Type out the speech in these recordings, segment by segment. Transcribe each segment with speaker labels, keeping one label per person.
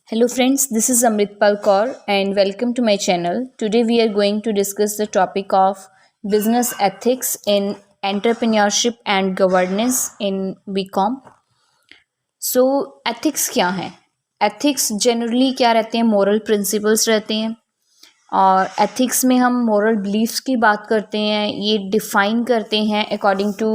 Speaker 1: Hello friends, this is Amritpal Kaur and welcome to my channel. Today we are going to discuss the topic of business ethics in entrepreneurship and governance in BCom. So ethics क्या है? Ethics generally क्या रहते हैं? Moral principles रहते हैं और ethics में हम moral beliefs की बात करते हैं. ये define करते हैं according to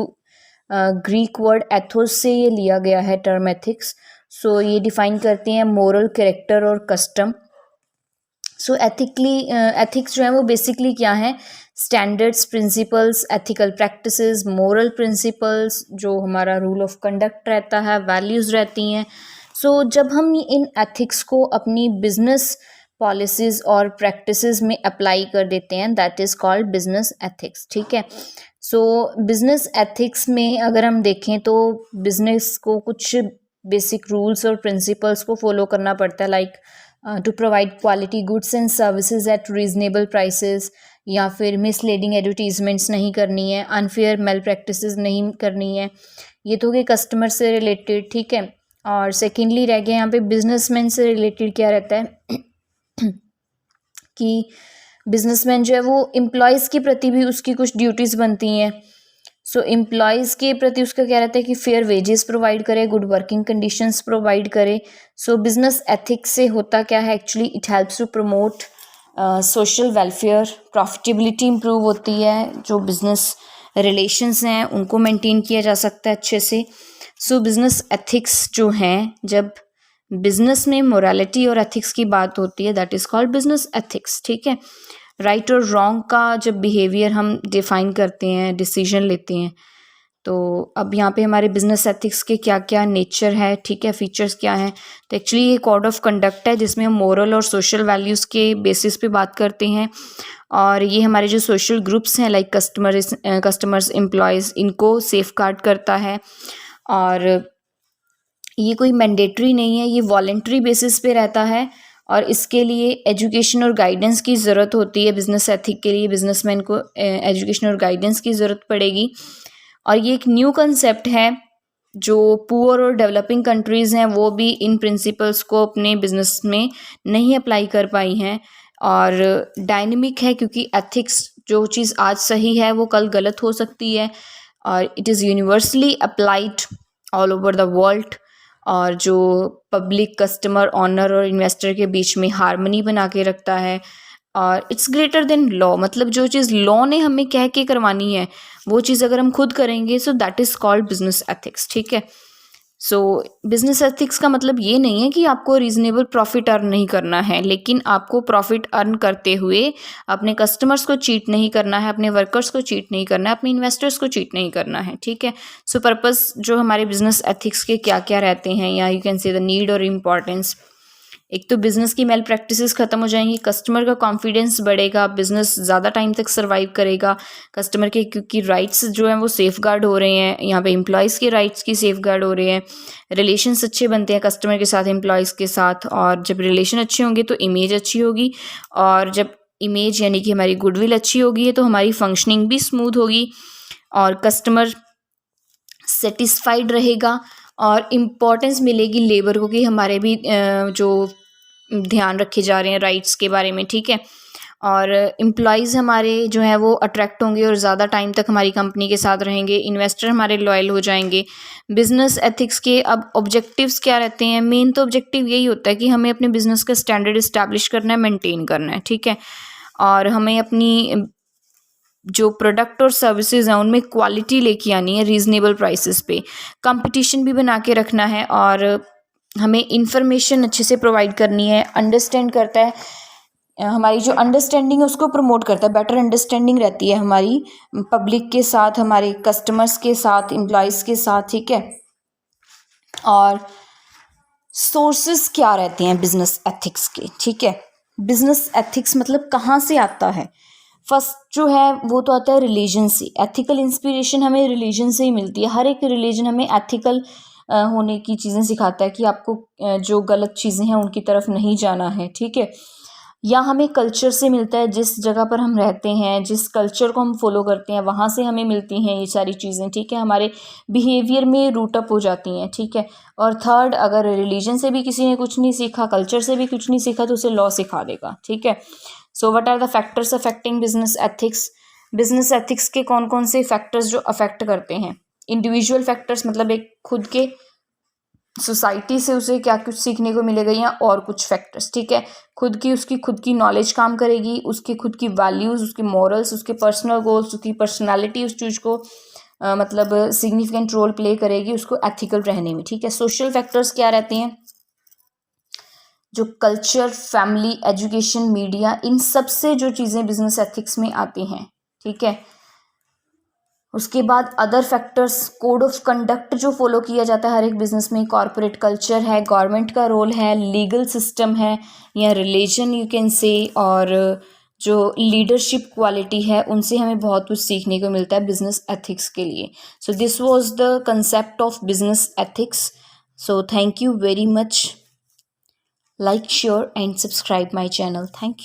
Speaker 1: Greek word Athos से ये लिया गया है टर्म एथिक्स. सो ये डिफाइन करते हैं मोरल कैरेक्टर और कस्टम. सो एथिक्स जो है वो बेसिकली क्या है? Standards, principles, ethical practices, moral principles, जो हमारा रूल ऑफ कंडक्ट रहता है, वैल्यूज़ रहती हैं. सो जब हम इन एथिक्स को अपनी बिजनेस पॉलिसीज़ और प्रैक्टिसेस में अप्लाई कर देते हैं, that is called business ethics. ठीक है. सो बिजनेस एथिक्स में अगर हम देखें तो बिजनेस को कुछ बेसिक रूल्स और प्रिंसिपल्स को फॉलो करना पड़ता है, like to provide quality goods and services at reasonable prices, या फिर मिसलीडिंग एडवर्टीजमेंट्स नहीं करनी है, अनफेयर मेल प्रैक्टिसेस नहीं करनी है. ये तो हो गए कस्टमर से रिलेटेड. ठीक है. और सेकेंडली रह गया यहाँ पे बिजनेसमैन से रिलेटेड क्या रहता है कि बिजनेसमैन जो है वो एम्प्लॉयज़ के प्रति भी उसकी कुछ ड्यूटीज़ बनती हैं. सो एम्प्लॉयज़ के प्रति उसका क्या रहता है कि फेयर वेजेस प्रोवाइड करे, गुड वर्किंग कंडीशंस प्रोवाइड करे. सो बिजनेस एथिक्स से होता क्या है actually? It helps to promote social welfare, profitability improve होती है, जो बिजनेस रिलेशंस हैं उनको मेंटेन किया जा सकता है अच्छे से. सो बिजनेस एथिक्स जो हैं, जब बिजनेस में मोरालिटी और एथिक्स की बात होती है, that is called business ethics. ठीक है. राइट और रॉन्ग का जब बिहेवियर हम डिफाइन करते हैं, डिसीजन लेते हैं, तो अब यहाँ पे हमारे बिजनेस एथिक्स के क्या क्या नेचर है, ठीक है, फीचर्स क्या हैं. तो एक्चुअली ये कोड ऑफ कंडक्ट है जिसमें हम मोरल और सोशल वैल्यूज़ के बेसिस पे बात करते हैं. और ये हमारे जो सोशल ग्रुप्स हैं लाइक कस्टमर्स, एम्प्लॉयज़, इनको सेफ गार्ड करता है. और ये कोई मैंडेटरी नहीं है, ये वॉलेंट्री बेसिस पे रहता है. और इसके लिए एजुकेशन और गाइडेंस की ज़रूरत होती है. बिजनेस एथिक के लिए बिजनेसमैन को एजुकेशन और गाइडेंस की ज़रूरत पड़ेगी. और ये एक न्यू कंसेप्ट है. जो पुअर और डेवलपिंग कंट्रीज़ हैं वो भी इन प्रिंसिपल्स को अपने बिजनेस में नहीं अप्लाई कर पाई हैं. और डायनेमिक है क्योंकि एथिक्स, जो चीज़ आज सही है वो कल गलत हो सकती है. और it is universally applied all over the world. और जो पब्लिक, कस्टमर, ऑनर और इन्वेस्टर के बीच में हार्मनी बना के रखता है. और इट्स ग्रेटर देन लॉ, मतलब जो चीज़ लॉ ने हमें कह के करवानी है वो चीज़ अगर हम खुद करेंगे, so that is called business ethics. ठीक है. सो बिजनेस एथिक्स का मतलब ये नहीं है कि आपको रीजनेबल प्रॉफिट अर्न नहीं करना है, लेकिन आपको प्रॉफिट अर्न करते हुए अपने कस्टमर्स को चीट नहीं करना है, अपने वर्कर्स को चीट नहीं करना है, अपने इन्वेस्टर्स को चीट नहीं करना है. ठीक है. सो पर्पस जो हमारे बिजनेस एथिक्स के क्या क्या रहते हैं, या you can say the need और इम्पॉर्टेंस. एक तो बिजनेस की मेल प्रैक्टिसेस खत्म हो जाएंगी, कस्टमर का कॉन्फिडेंस बढ़ेगा, बिजनेस ज़्यादा टाइम तक सर्वाइव करेगा. कस्टमर के क्योंकि राइट्स जो हैं वो सेफ गार्ड हो रहे हैं, यहाँ पे एम्प्लॉयज़ के राइट्स की सेफ गार्ड हो रहे हैं. रिलेशंस अच्छे बनते हैं कस्टमर के साथ, एम्प्लॉयज़ के साथ. और जब रिलेशन अच्छे होंगे तो इमेज अच्छी होगी. और जब इमेज यानी कि हमारी गुडविल अच्छी होगी तो हमारी फंक्शनिंग भी स्मूथ होगी और कस्टमर सेटिस्फाइड रहेगा. और इम्पोर्टेंस मिलेगी लेबर को कि हमारे भी जो ध्यान रखे जा रहे हैं राइट्स के बारे में. ठीक है. और एम्प्लॉयज़ हमारे जो हैं वो अट्रैक्ट होंगे और ज़्यादा टाइम तक हमारी कंपनी के साथ रहेंगे. इन्वेस्टर हमारे लॉयल हो जाएंगे. बिजनेस एथिक्स के अब ऑब्जेक्टिव्स क्या रहते हैं? मेन तो ऑब्जेक्टिव यही होता है कि हमें अपने बिजनेस का स्टैंडर्ड इस्टेब्लिश करना है, मेंटेन करना है. ठीक है. और हमें अपनी जो प्रोडक्ट और सर्विसेज हैं उनमें क्वालिटी लेके आनी है रीज़नेबल प्राइसेस पे. कंपटीशन भी बना के रखना है. और हमें इंफॉर्मेशन अच्छे से प्रोवाइड करनी है. अंडरस्टैंड करता है, हमारी जो अंडरस्टैंडिंग है उसको प्रमोट करता है. बेटर अंडरस्टैंडिंग रहती है हमारी पब्लिक के साथ, हमारे कस्टमर्स के साथ, एम्प्लॉयज़ के साथ. ठीक है. और सोर्सेस क्या रहते हैं बिजनेस एथिक्स के? ठीक है. बिजनेस एथिक्स मतलब कहाँ से आता है? फर्स्ट जो है वो तो आता है रिलीजन से. एथिकल इंस्पिरेशन हमें रिलीजन से ही मिलती है. हर एक रिलीजन हमें एथिकल होने की चीज़ें सिखाता है कि आपको जो गलत चीज़ें हैं उनकी तरफ नहीं जाना है. ठीक है. या हमें कल्चर से मिलता है, जिस जगह पर हम रहते हैं, जिस कल्चर को हम फॉलो करते हैं वहाँ से हमें मिलती हैं ये सारी चीज़ें, ठीक है, हमारे बिहेवियर में रूट अप हो जाती हैं, ठीक है। और थर्ड, अगर रिलीजन से भी किसी ने कुछ नहीं सीखा, कल्चर से भी कुछ नहीं सीखा, तो उसे लॉ सिखा देगा, ठीक है। So what are the factors affecting business ethics? Business ethics के कौन कौन से फैक्टर्स जो अफेक्ट करते हैं? इंडिविजुअल फैक्टर्स, मतलब एक खुद के सोसाइटी से उसे क्या कुछ सीखने को मिलेगा, या और कुछ फैक्टर्स, ठीक है। उसकी खुद की नॉलेज काम करेगी, उसकी खुद की वैल्यूज़, उसके मॉरल्स, उसके पर्सनल गोल्स, उसकी पर्सनालिटी उस चीज़ को मतलब सिग्निफिकेंट रोल प्ले करेगी उसको एथिकल रहने में, ठीक है। सोशल फैक्टर्स क्या रहते हैं? जो कल्चर, फैमिली, एजुकेशन, मीडिया, इन सब से जो चीज़ें बिजनेस एथिक्स में आती हैं, ठीक है। उसके बाद other factors, code of conduct जो फॉलो किया जाता है हर एक बिजनेस में, कॉरपोरेट कल्चर है, गवर्नमेंट का रोल है, लीगल सिस्टम है, या रिलीजन यू कैन से, और जो लीडरशिप क्वालिटी है, उनसे हमें बहुत कुछ सीखने को मिलता है बिजनेस एथिक्स के लिए। So this was the concept of business ethics. So thank you very much. Like, share and subscribe my channel. Thank you.